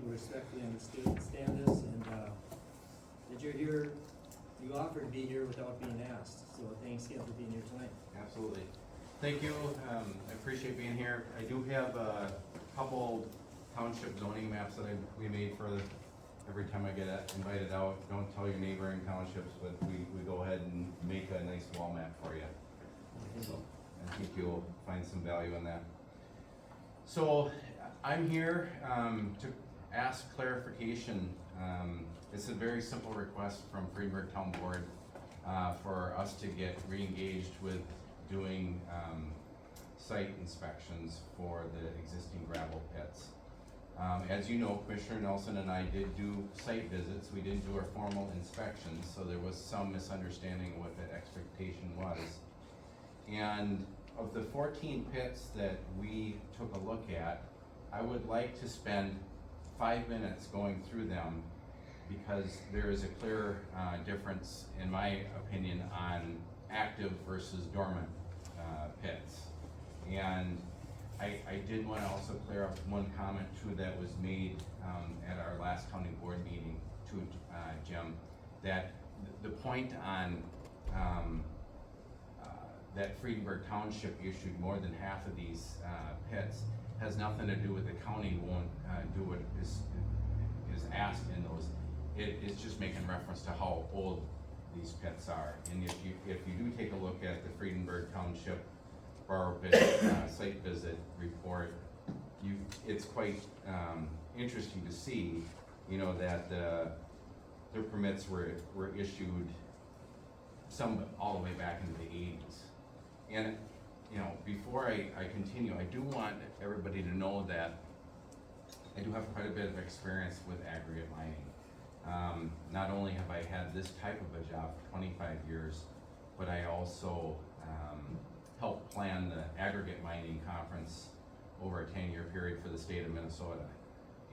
respectfully understand this, and that you're here, you offered to be here without being asked, so thanks again for being here tonight. Absolutely. Thank you. I appreciate being here. I do have a couple township zoning maps that we made for every time I get invited out. Don't tell your neighboring townships, but we go ahead and make a nice wall map for you. So I think you'll find some value in that. So I'm here to ask clarification. It's a very simple request from Fredenberg Town Board for us to get re-engaged with doing site inspections for the existing gravel pits. As you know, Commissioner Nelson and I did do site visits. We didn't do our formal inspections, so there was some misunderstanding of what that expectation was. And of the 14 pits that we took a look at, I would like to spend 5 minutes going through them, because there is a clear difference, in my opinion, on active versus dormant pits. And I did want to also clear up one comment too that was made at our last county board meeting to Jim, that the point on that Fredenberg Township issued more than half of these pits has nothing to do with the county won't do what is asked in those. It is just making reference to how old these pits are. And if you do take a look at the Fredenberg Township Borrow Pit site visit report, it's quite interesting to see, that their permits were issued some all the way back into the 80s. And before I continue, I do want everybody to know that I do have quite a bit of experience with aggregate mining. Not only have I had this type of a job for 25 years, but I also helped plan the aggregate mining conference over a 10-year period for the state of Minnesota.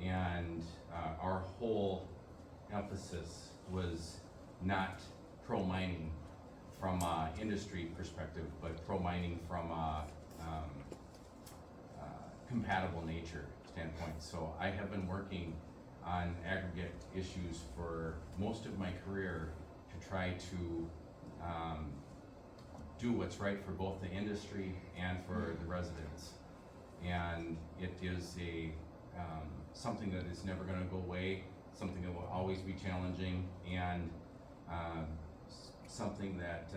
And our whole emphasis was not pro-mining from an industry perspective, but pro-mining from a compatible nature standpoint. So I have been working on aggregate issues for most of my career to try to do what's right for both the industry and for the residents. And it is something that is never going to go away, something that will always be challenging, and something that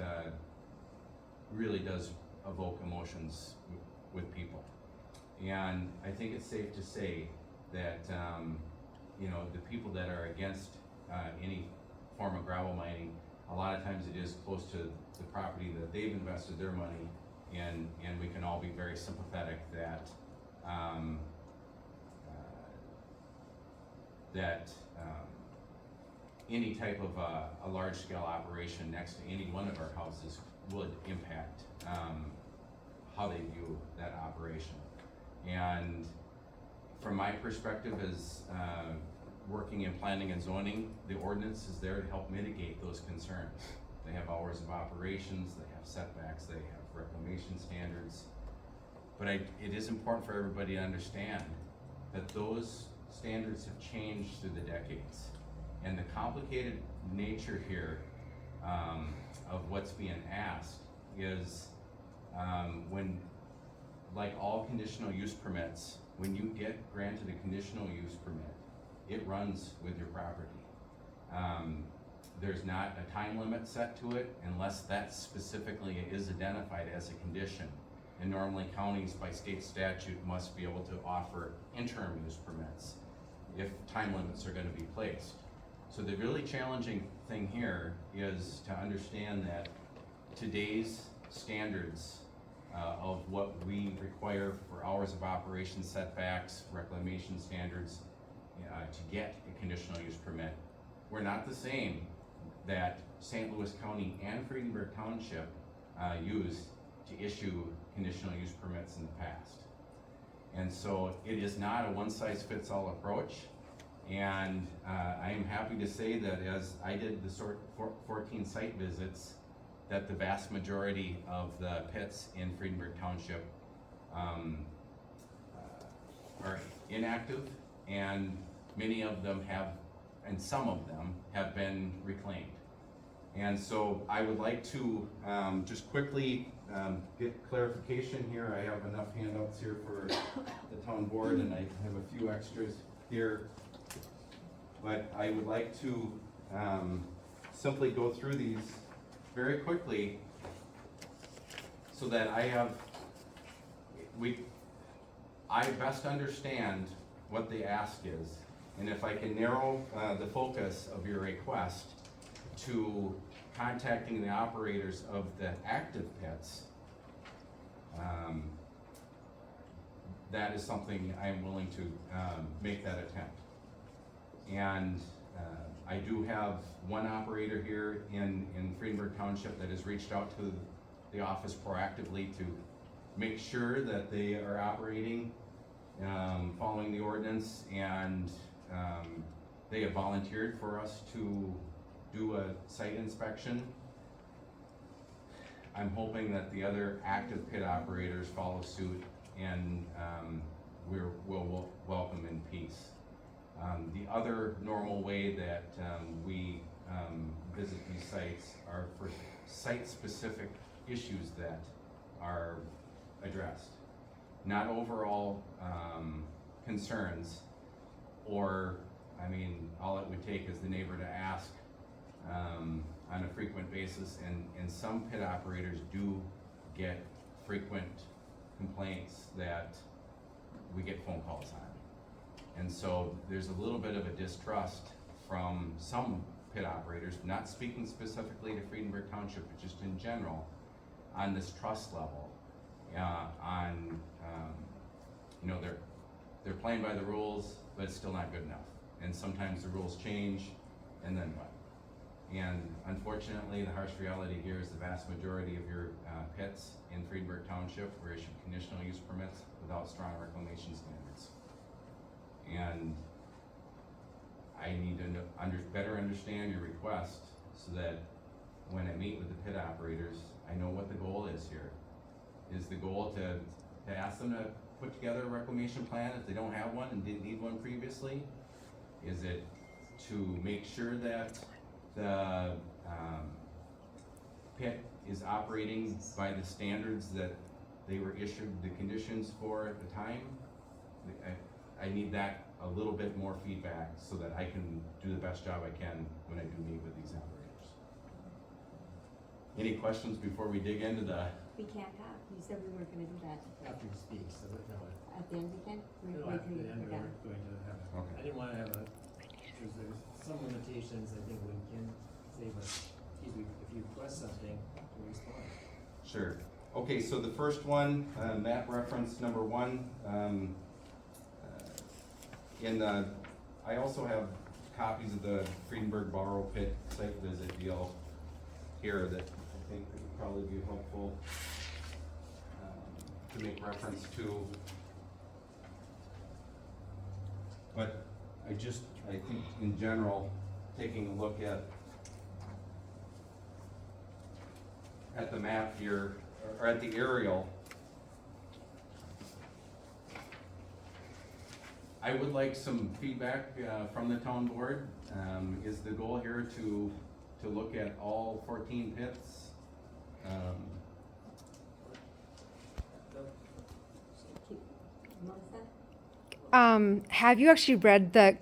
really does evoke emotions with people. And I think it's safe to say that the people that are against any form of gravel mining, a lot of times it is close to the property that they've invested their money in, and we can all be very sympathetic that any type of a large-scale operation next to any one of our houses would impact how they view that operation. And from my perspective as working in planning and zoning, the ordinance is there to help mitigate those concerns. They have hours of operations, they have setbacks, they have reclamation standards. But it is important for everybody to understand that those standards have changed through the decades. And the complicated nature here of what's being asked is when, like all conditional use permits, when you get granted a conditional use permit, it runs with your property. There's not a time limit set to it unless that specifically is identified as a condition. And normally counties by state statute must be able to offer interim use permits if time limits are going to be placed. So the really challenging thing here is to understand that today's standards of what we require for hours of operation, setbacks, reclamation standards to get a conditional use permit were not the same that St. Louis County and Fredenberg Township used to issue conditional use permits in the past. And so it is not a one-size-fits-all approach. And I am happy to say that as I did the 14 site visits, that the vast majority of the pits in Fredenberg Township are inactive, and many of them have, and some of them have been reclaimed. And so I would like to just quickly get clarification here. I have enough handouts here for the town board, and I have a few extras here. But I would like to simply go through these very quickly so that I best understand what the ask is. And if I can narrow the focus of your request to contacting the operators of the active pits, that is something I am willing to make that attempt. And I do have one operator here in Fredenberg Township that has reached out to the office proactively to make sure that they are operating, following the ordinance, and they have volunteered for us to do a site inspection. I'm hoping that the other active pit operators follow suit, and we'll welcome in peace. The other normal way that we visit these sites are for site-specific issues that are addressed, not overall concerns, or, I mean, all it would take is the neighbor to ask on a frequent basis, and some pit operators do get frequent complaints that we get phone calls on. And so there's a little bit of a distrust from some pit operators, not speaking specifically to Fredenberg Township, but just in general, on this trust level, you know, they're playing by the rules, but it's still not good enough. And sometimes the rules change, and then what? And unfortunately, the harsh reality here is the vast majority of your pits in Fredenberg Township were issued conditional use permits without strong reclamation standards. And I need to better understand your request so that when I meet with the pit operators, I know what the goal is here. Is the goal to ask them to put together a reclamation plan if they don't have one and didn't need one previously? Is it to make sure that the pit is operating by the standards that they were issued the conditions for at the time? I need that a little bit more feedback so that I can do the best job I can when I do meet with these operators. Any questions before we dig into the? We can't have, you said we weren't gonna do that. After you speak, so that, no. At the end we can? No, We're at the end, we're done. we're going to have, Okay. I didn't wanna have there's some limitations, I think we can say, but if you request something, we'll respond. Sure. Okay, so the first one, map reference number 1, I also have copies of the Fredenberg Borrow Pit site visit deal here that I think would probably be helpful to make reference to. But I think in general, taking a look at the map here, or at the aerial, I would like some feedback from the town board. Is the goal here to look at all 14 pits? Melissa? Have you actually read the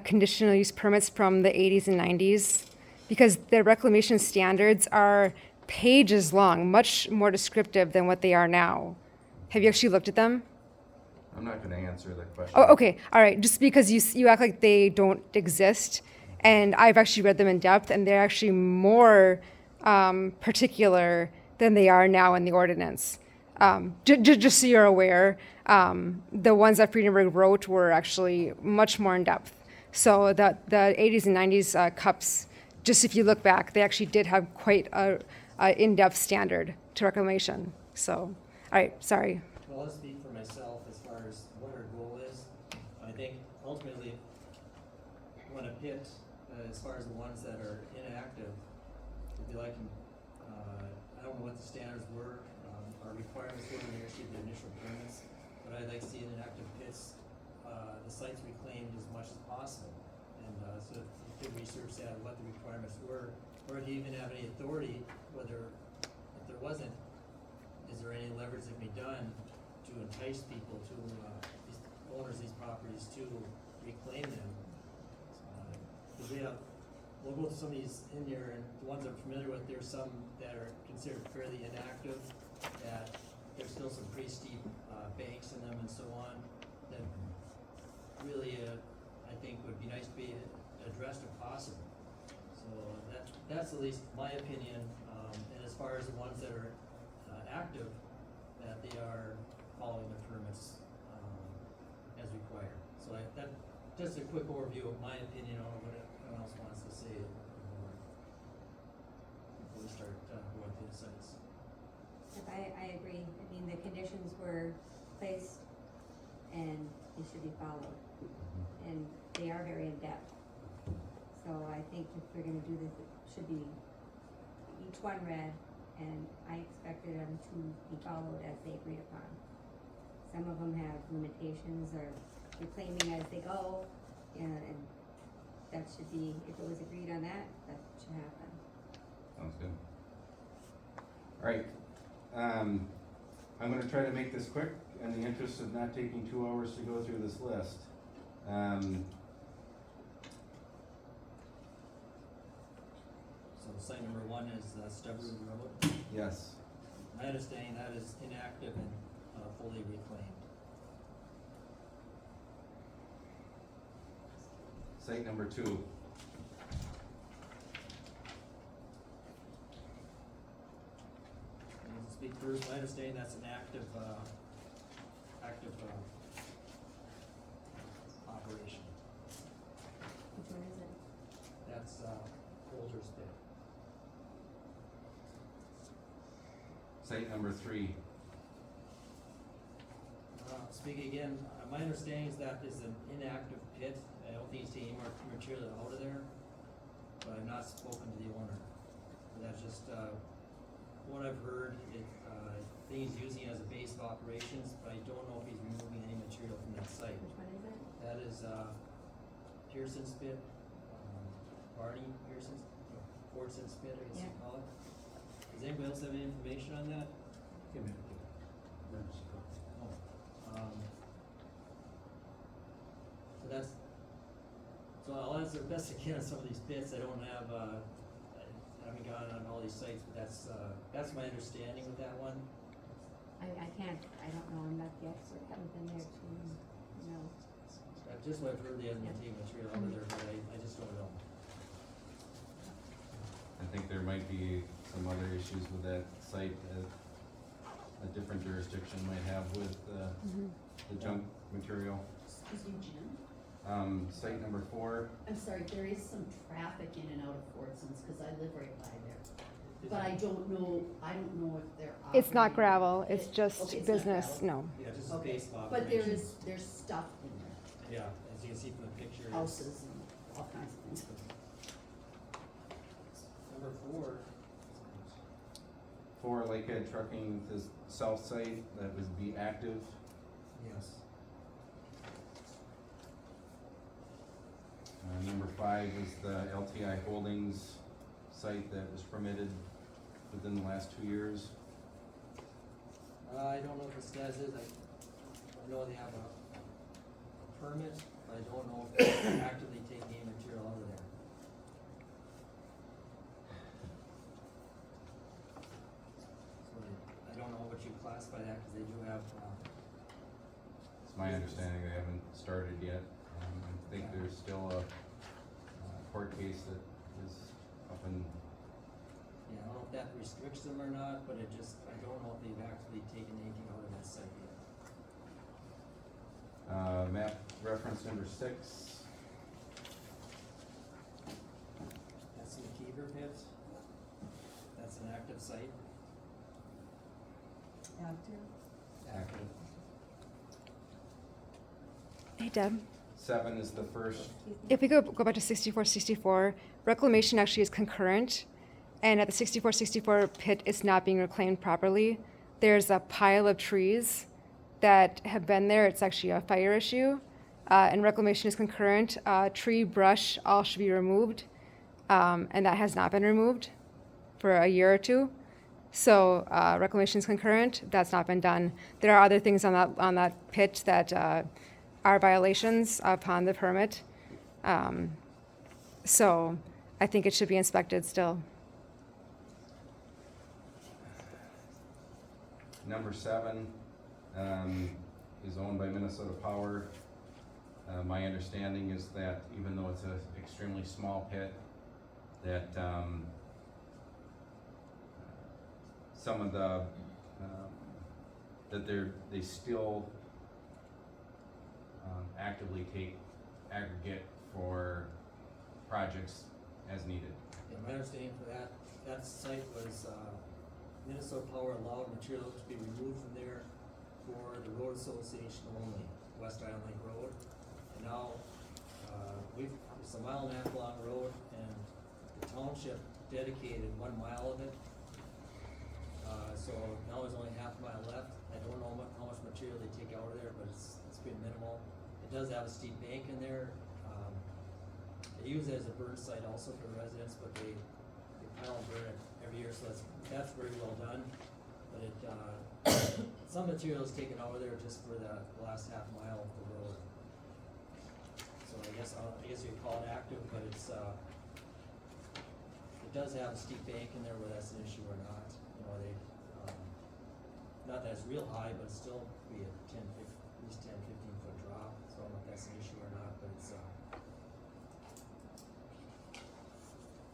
conditional use permits from the 80s and 90s? Because the reclamation standards are pages long, much more descriptive than what they are now. Have you actually looked at them? I'm not going to answer that question. Oh, okay, all right. Just because you act like they don't exist, and I've actually read them in depth, and they're actually more particular than they are now in the ordinance. Just so you're aware, the ones that Fredenberg wrote were actually much more in depth. So the 80s and 90s cups, just if you look back, they actually did have quite a in-depth standard to reclamation. So, all right, sorry. Well, I'll speak for myself as far as what our goal is. I think ultimately, when a pit, as far as the ones that are inactive, if you like, I don't know what the standards were, our requirements were when they issued the initial permits, but I'd like to see in inactive pits, the sites reclaimed as much as possible. And, so if you could research that, what the requirements were, or if you even have any authority, whether, if there wasn't, is there any leverage that can be done to entice people to, these owners of these properties to reclaim them? Cause we have, we'll go to some of these in here, and the ones I'm familiar with, there's some that are considered fairly inactive, that there's still some pretty steep, banks in them and so on, that really, I think would be nice to be addressed if possible. So that's at least my opinion, and as far as the ones that are, active, that they are following their permits, as required. So that, just a quick overview of my opinion on what anyone else wants to say before we start, going through the sites. Yep, I agree. I mean, the conditions were placed and they should be followed. And they are very in-depth. So I think if we're gonna do this, it should be each one read, and I expected them to be followed as they agreed upon. Some of them have limitations or reclaiming as they go, and that should be, if it was agreed on that, that should happen. Sounds good. All right, I'm gonna try to make this quick in the interest of not taking 2 hours to go through this list. So site number 1 is, Stubber Road. Yes, My understanding that is inactive and, fully reclaimed. site number 2. And to speak first, my understanding that's an active, operation. Which one is it? That's, Holder's Pit. Site number 3. Speaking again, my understanding is that is an inactive pit. I don't think he's taking more material out of there, but I've not spoken to the owner. That's just, what I've heard, I think he's using it as a base of operations, but I don't know if he's removing any material from that site. Which one is it? That is, Pearson's Pit, Barney Pearson's, Fortson's Pit, I guess you Yeah. call it. Does anybody else have any information on that? Give me a So that's, so I'll answer best I can on some of these pits. I don't have, I haven't gone on all these sites, but that's my understanding with that one. I can't, I don't know, I'm not the expert, haven't been there to, know. Just what I've heard, they haven't been taking material out of there, but I just don't know. I think there might be some other issues with that site that a different jurisdiction might have with, the junk material. Excuse me, Jim. Site number 4. I'm sorry, there is some traffic in and out of Fortson's, cause I live right by there. Is But it- I don't know if they're It's not operating- gravel, it's Okay, just it's not business, gravel. no. Yeah, just a Okay, base of but operations. there's stuff in there, Yeah, as you can see from the picture. houses and all kinds of things. Number 4. 4, Lakehead Trucking, the south site, that would be active. Yes. Number 5 is the LTI Holdings site that was permitted within the last 2 years. I don't know what the status is. I know they have a permit, but I don't know if they're actively taking any material out of there. So I don't know what you classify that, cause they do have, It's my understanding they haven't started yet. I think there's still a court case that is up in, yeah, I don't know if that restricts them or not, but it just, I don't know if they've actually taken anything out of that site yet. map reference number 6. That's the McKeever pit. That's an active site. Active. Hey Deb, 7 is the first. Excuse me. if we go back to 6464, reclamation actually is concurrent, and at the 6464 pit, it's not being reclaimed properly. There's a pile of trees that have been there. It's actually a fire issue. and reclamation is concurrent. Tree, brush, all should be removed, and that has not been removed for a year or two. So reclamation is concurrent. That's not been done. There are other things on that pit that are violations upon the permit. So I think it should be inspected still. Number 7 is owned by Minnesota Power. My understanding is that even though it's an extremely small pit, that some of the that they still actively take aggregate for projects as needed. Yeah, my understanding for that site was, Minnesota Power allowed material to be removed from there for the road association only, West Island Lake Road. And now, it's a 1.5 mile long road, and the township dedicated 1 mile of it. So now there's only half a mile left. I don't know how much material they take out of there, but it's been minimal. It does have a steep bank in there. They use it as a burn site also for residents, but they pile and burn it every year, so that's very well done. But it, some material is taken out of there just for the last half mile of the road. So I guess you could call it active, but it does have a steep bank in there, whether that's an issue or not. You know, not that it's real high, but it's still be a at least 10, 15 foot drop. So I don't know if that's an issue or not, but it's,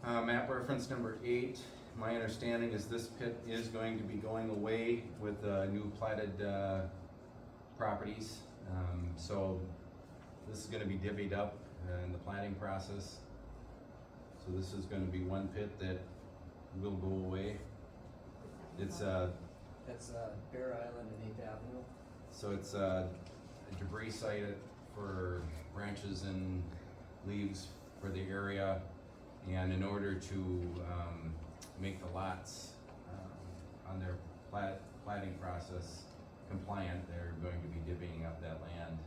Map reference number 8, my understanding is this pit is going to be going away with new platted properties. So this is gonna be divvied up in the platting process. So this is gonna be one pit that will go away. It's that's Bear Island and 8th Avenue. so it's a debris site for branches and leaves for the area. And in order to make the lots on their platting process compliant, they're going to be divvying up that land.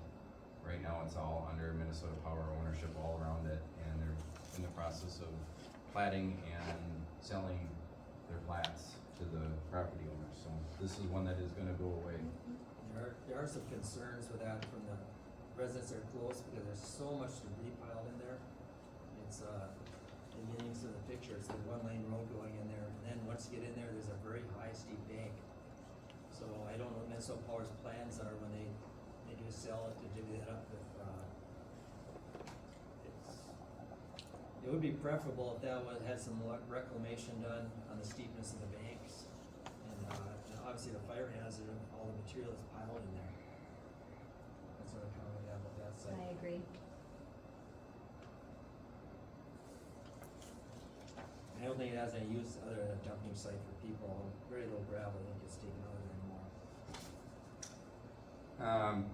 Right now, it's all under Minnesota Power ownership all around it, and they're in the process of platting and selling their plats to the property owners. So this is one that is going to go away. There are some concerns with that from the residents that are close, because there's so much debris piled in there. It's beginnings of the picture, it's a 1-lane road going in there, and then once you get in there, there's a very high steep bank. So I don't know what Minnesota Power's plans are when they do sell it to divvy that up. It would be preferable if that had some reclamation done on the steepness of the banks, and obviously the fire hazard of all the material that's piled in there. That's what I kind of have about that site. I agree. I don't think it has any use other than a dumping site for people. Very little gravel that gets taken out of there anymore.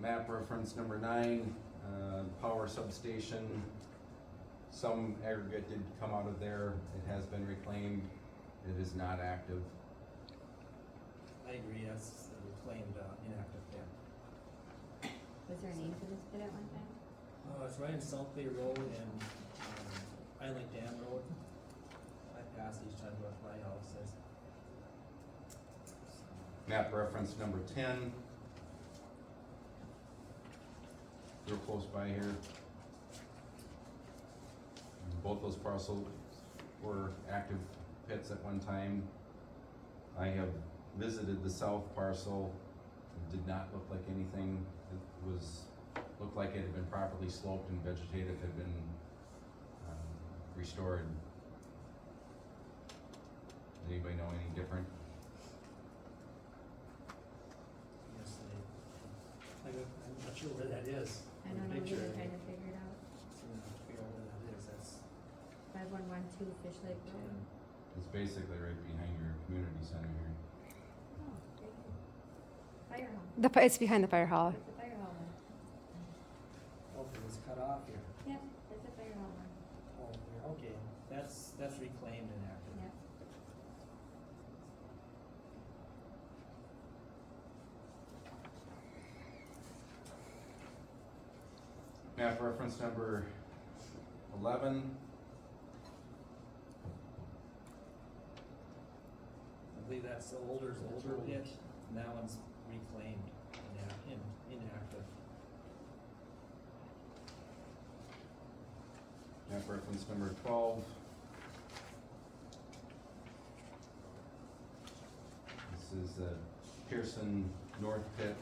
Map reference number 9, power substation. Some aggregate did come out of there. It has been reclaimed. It is not active. I agree, that's a reclaimed inactive pit. Was there a name for this pit at one time? It's right in South Bay Road and Island Lake Dam Road. I pass each time I go to my house. Map reference number 10. Real close by here. Both those parcels were active pits at one time. I have visited the south parcel. It did not look like anything. It looked like it had been properly sloped and vegetative had been restored. Does anybody know any different? Yes, I'm not sure where that is. I don't know, we were trying to figure it out. Figure out where that is, that's. 5112 Fish Lake Road. It's basically right behind your community center here. Oh, very good. Fire hall. It's behind the fire hall. That's the fire hall one. Oh, it was cut off here. Yep, that's the fire hall one. Oh, here, okay, that's reclaimed and active. Yep. Map reference number 11. I believe that's the older pit, and that one's reclaimed, inactive. Map reference number 12. This is the Pearson North Pit.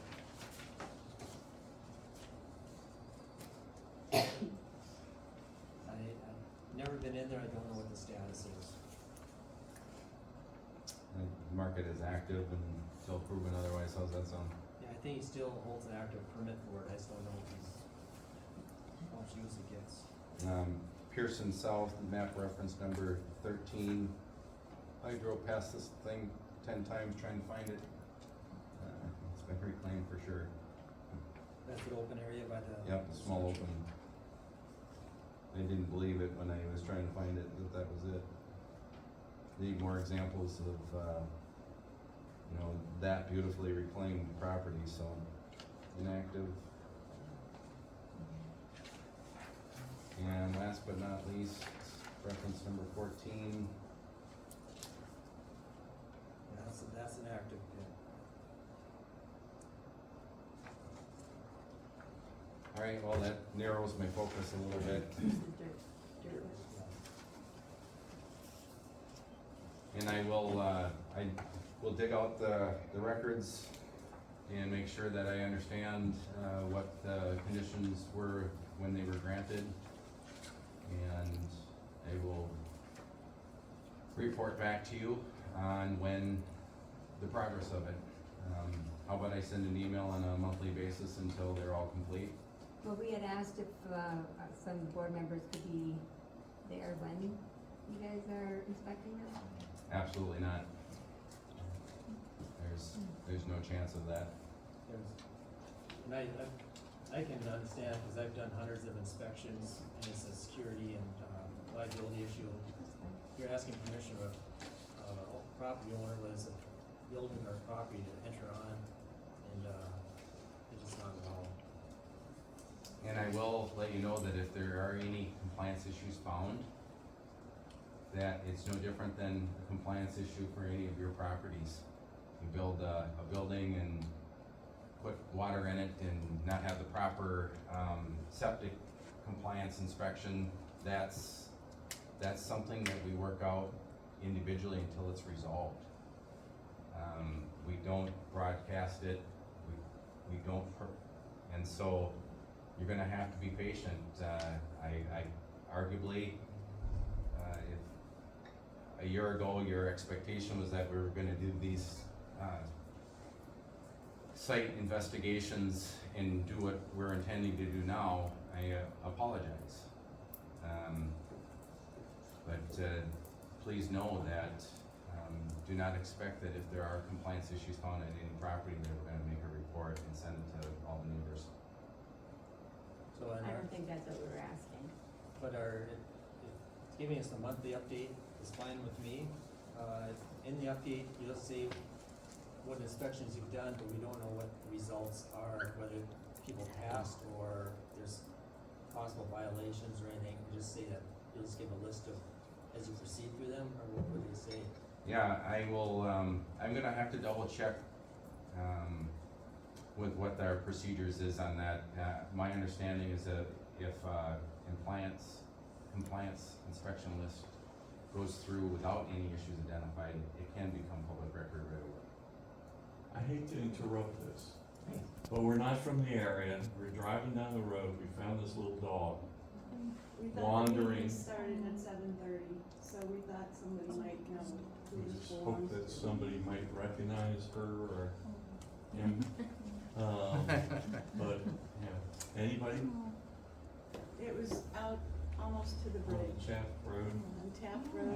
I've never been in there, I don't know what the status is. The market is active until proven otherwise. How's that sound? Yeah, I think he still holds an active permit for it, I just don't know if he's, how much use he gets. Pearson South, map reference number 13. I drove past this thing 10 times trying to find it. It's been reclaimed for sure. That's the open area by the. Yep, small open. I didn't believe it when I was trying to find it, that was it. Need more examples of, that beautifully reclaimed property, so inactive. And last but not least, reference number 14. Yeah, that's an active pit. Alright, well, that narrows my focus a little bit. And I will dig out the records and make sure that I understand, what the conditions were when they were granted. And I will report back to you on when the progress of it. How about I send an email on a monthly basis until they're all complete? Well, we had asked if, some board members could be there when you guys are inspecting them. Absolutely not. There's no chance of that. And I can understand, cause I've done hundreds of inspections, and it's a security and liability issue. You're asking permission of a property owner was building our property to enter on, and it's just not allowed. And I will let you know that if there are any compliance issues found, that it's no different than a compliance issue for any of your properties. You build a building and put water in it and not have the proper septic compliance inspection, that's something that we work out individually until it's resolved. We don't broadcast it, we don't, and so you're gonna have to be patient. I arguably, if a year ago your expectation was that we were gonna do these site investigations and do what we're intending to do now, I apologize. But please know that do not expect that if there are compliance issues found at any property that we're gonna make a report and send it to all the neighbors. So, I don't think that's what we were asking. but giving us a monthly update is fine with me. In the update, you'll see what inspections you've done, but we don't know what the results are, whether people passed or there's possible violations or anything. We just say that, you'll just give a list of, as you proceed through them, or what would you say? Yeah, I will, I'm gonna have to double check, with what our procedures is on that. My understanding is that if, compliance inspection list goes through without any issues identified, it can become public record right away. I hate to interrupt this, but we're not from the area. We're driving down the road. We found this little dog. We thought the Wandering. meeting started at 7:30, so we thought somebody might know who We this just hope belongs that to. somebody might recognize her or him. But, yeah, anybody It was out almost to the on bridge, Chaff Road? on Taft Road.